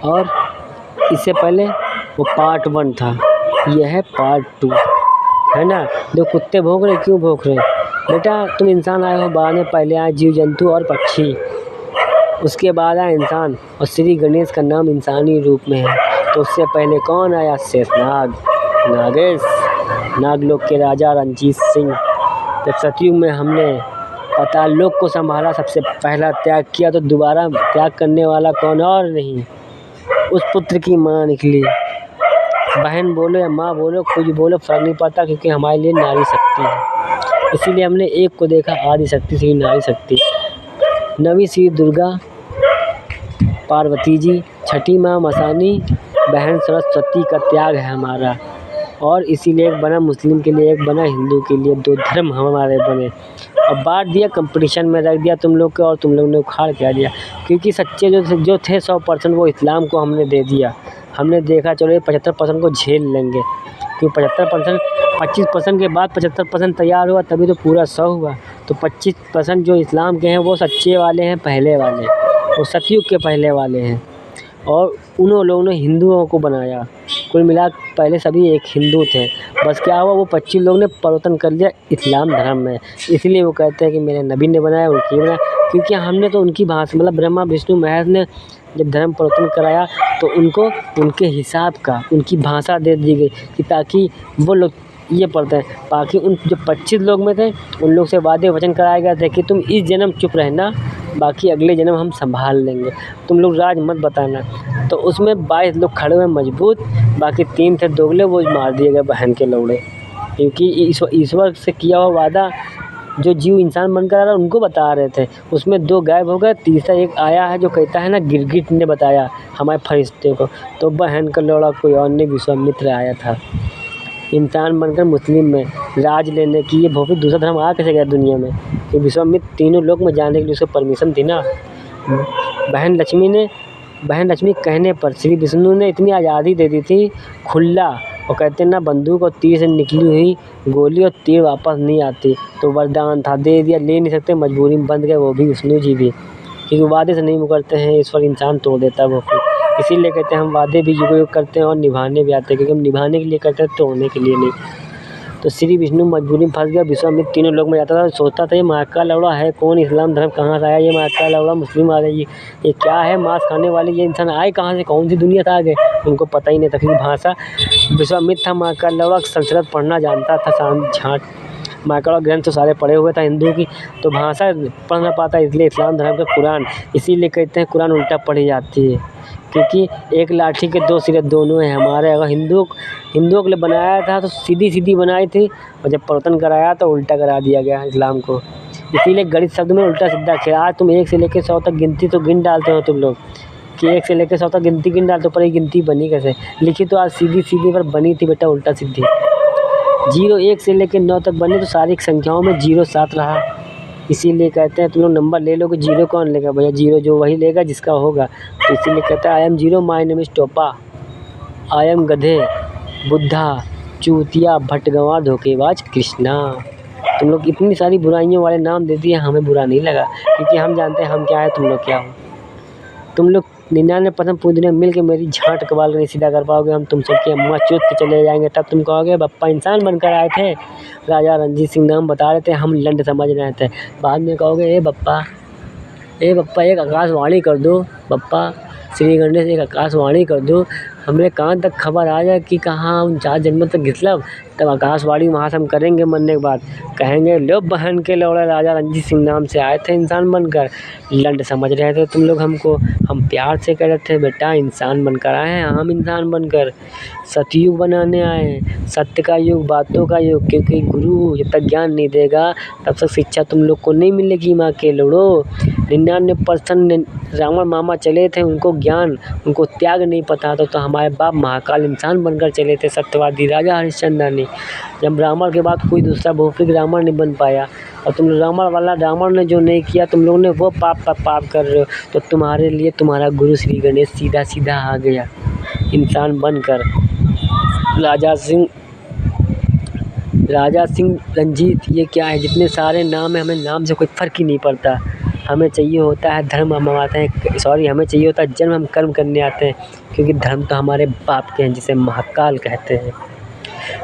और इससे पहले वो पार्ट 1 था, ये है पार्ट 2, है ना। जो कुत्ते भौंक रहे, क्यों भौंक रहे? बेटा तुम इंसान आए हो बाद में, पहले आए जीव जंतु और पक्षी, उसके बाद आया इंसान, और श्री गणेश का नाम इंसानी रूप में है। तो उससे पहले कौन आया? शेषनाग, नागेश, नागलोक के राजा रणजीत सिंह। जब सतयुग में हमने पाताल लोक को संभाला, सबसे पहला त्याग किया, तो दोबारा त्याग करने वाला कौन और नहीं, उस पुत्र की माँ निकली। बहन बोलो या माँ बोलो, कुछ बोलो फर्क नहीं पड़ता, क्योंकि हमारे लिए नारी शक्ति है। इसीलिए हमने एक को देखा आदि शक्ति, श्री नारी शक्ति। नवीं श्री दुर्गा पार्वती जी, छठी माँ मसानी, बहन सरस्वती का त्याग है हमारा। और इसीलिए एक बना मुस्लिम के लिए, एक बना हिंदू के लिए, 2 धर्म हमारे बने। और बांट दिया, कंपटीशन में रख दिया तुम लोग को, और तुम लोग ने उखाड़ क्या दिया। क्योंकि सच्चे जो थे 100%, वो इस्लाम को हमने दे दिया। हमने देखा चलो ये 75% को झेल लेंगे, क्योंकि 75% 25% के बाद 75% तैयार हुआ, तभी तो पूरा 100 हुआ। तो 25% जो इस्लाम के हैं वो सच्चे वाले हैं, पहले वाले, वो सतयुग के पहले वाले हैं। और उन्होंने लोगों ने हिंदुओं को बनाया। कुल मिला पहले सभी एक हिंदू थे, बस क्या हुआ, वो 25 लोग ने परिवर्तन कर लिया इस्लाम धर्म में। इसलिए वो कहते हैं कि मेरे नबी ने बनाया, उनकी बनाया, क्योंकि हमने तो उनकी भाषा, मतलब ब्रह्मा विष्णु महेश ने जब धर्म परिवर्तन कराया, तो उनको उनके हिसाब का, उनकी भाषा दे दी गई, कि ताकि वो लोग ये पढ़ते हैं। बाकी उन जो 25 लोग में थे, उन लोग से वादे वचन कराया गया था कि तुम इस जन्म चुप रहना, बाकी अगले जन्म हम संभाल लेंगे, तुम लोग राज मत बताना। तो उसमें 22 लोग खड़े हुए मजबूत, बाकी 3 थे दोगले, वो मार दिए गए बहन के लौड़े। क्योंकि ईश्वर से किया हुआ वादा जो जीव इंसान बनकर आ रहा है उनको बता रहे थे, उसमें 2 गायब हो गए, तीसरा एक आया है जो कहता है ना, गिरगिट ने बताया हमारे फरिश्ते को। तो बहन का लौड़ा कोई और नहीं, विश्वामित्र आया था इंसान बनकर मुस्लिम में राज लेने की। ये भौतिक दूसरा धर्म आ कैसे गया दुनिया में? कि विश्वामित्र तीनों लोक में जाने के लिए उसको परमिशन थी ना। बहन लक्ष्मी कहने पर श्री विष्णु ने इतनी आज़ादी दे दी थी, खुला। और कहते हैं ना, बंदूक और तीर से निकली हुई गोली और तीर वापस नहीं आती। तो वरदान था, दे दिया, ले नहीं सकते, मजबूरी में बंद गए वो भी विष्णु जी भी, क्योंकि वादे से नहीं मुकरते हैं ईश्वर, इंसान तोड़ देता है वो फिर। इसीलिए कहते हैं हम वादे भी युग करते हैं और निभाने भी आते हैं, क्योंकि हम निभाने के लिए करते हैं, तोड़ने के लिए नहीं। तो श्री विष्णु मजबूरी में फंस गया, विश्वामित्र तीनों लोग में जाता था, सोचता था ये माँ का लौड़ा है कौन, इस्लाम धर्म कहाँ से आया, ये माँ का लौड़ा मुस्लिम आ गई, ये क्या है मांस खाने वाले, ये इंसान आए कहाँ से, कौन सी दुनिया से आ गए, उनको पता ही नहीं था। क्योंकि भाषा विश्वामित्र था, माँ का लौड़ा संस्कृत पढ़ना जानता था, झाँट माँ का ग्रंथ तो सारे पढ़े हुए था हिंदू की, तो भाषा पढ़ ना पाता, इसलिए इस्लाम धर्म का कुरान, इसीलिए कहते हैं कुरान उल्टा पढ़ी जाती है, क्योंकि एक लाठी के 2 सिरे दोनों हैं हमारे। अगर हिंदुओं के लिए बनाया था तो सीधी बनाई थी, और जब परिवर्तन कराया तो उल्टा करा दिया गया इस्लाम को। इसीलिए गणित शब्द में उल्टा सीधा खेल। आज तुम 1 से लेकर 100 तक गिनती तो गिन डालते हो तुम लोग, कि 1 से लेकर 100 तक गिनती गिन डालते हो, पर ये गिनती बनी कैसे? लिखी तो आज सीधी पर बनी थी बेटा उल्टा सीधी। 0 1 से लेकर 9 तक बने, तो सारी संख्याओं में 0 साथ रहा। इसीलिए कहते हैं तुम लोग नंबर ले लो कि 0 कौन लेगा भैया, 0 जो वही लेगा जिसका होगा। तो इसीलिए कहता है I am 0, my name is टोपा, आई एम गधे, बुद्धा, चूतिया, भटगंवा, धोखेबाज, कृष्णा। तुम लोग इतनी सारी बुराइयों वाले नाम दे दिए, हमें बुरा नहीं लगा, क्योंकि हम जानते हैं हम क्या है, तुम लोग क्या हो। तुम लोग 99% पूरी दुनिया मिल के मेरी झाट कबाल नहीं सीधा कर पाओगे, हम तुम सबकी अम्मा चोट के चले जाएंगे। तब तुम कहोगे बप्पा इंसान बनकर आए थे, राजा रणजीत सिंह नाम बता रहे थे, हम लंड समझ रहे थे। बाद में कहोगे ए बप्पा एक आकाशवाणी कर दो, बप्पा श्री गणेश एक आकाशवाणी कर दो, हमें कान तक खबर आ जाए कि कहाँ 49 जन्म तक घिसलब, तब आकाशवाणी वहाँ से हम करेंगे मरने के बाद। कहेंगे लो बहन के लौड़े राजा रणजीत सिंह नाम से आए थे इंसान बनकर, लंड समझ रहे थे तुम लोग हमको। हम प्यार से कह रहे थे बेटा इंसान बनकर आए हैं, हम इंसान बनकर सतयुग बनाने आए हैं, सत्य का युग, बातों का युग। क्योंकि गुरु जब तक ज्ञान नहीं देगा तब तक शिक्षा तुम लोग को नहीं मिलेगी माँ के लौड़ो। 99% रावण मामा चले थे, उनको ज्ञान, उनको त्याग नहीं पता था। तो हमारे बाप महाकाल इंसान बनकर चले थे, सत्यवादी राजा हरिश्चंद्र। जब रावण के बाद कोई दूसरा भौतिक रावण नहीं बन पाया, और तुम रावण वाला रावण ने जो नहीं किया, तुम लोगों ने वो पाप कर रहे हो। तो तुम्हारे लिए तुम्हारा गुरु श्री गणेश सीधा आ गया इंसान बनकर। राजा सिंह रंजीत, ये क्या है, जितने सारे नाम है, हमें नाम से कोई फ़र्क ही नहीं पड़ता। हमें चाहिए होता है धर्म, हम आते हैं हमें चाहिए होता है जन्म, हम कर्म करने आते हैं, क्योंकि धर्म तो हमारे बाप के हैं जिसे महाकाल कहते हैं।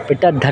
बेटा धर्म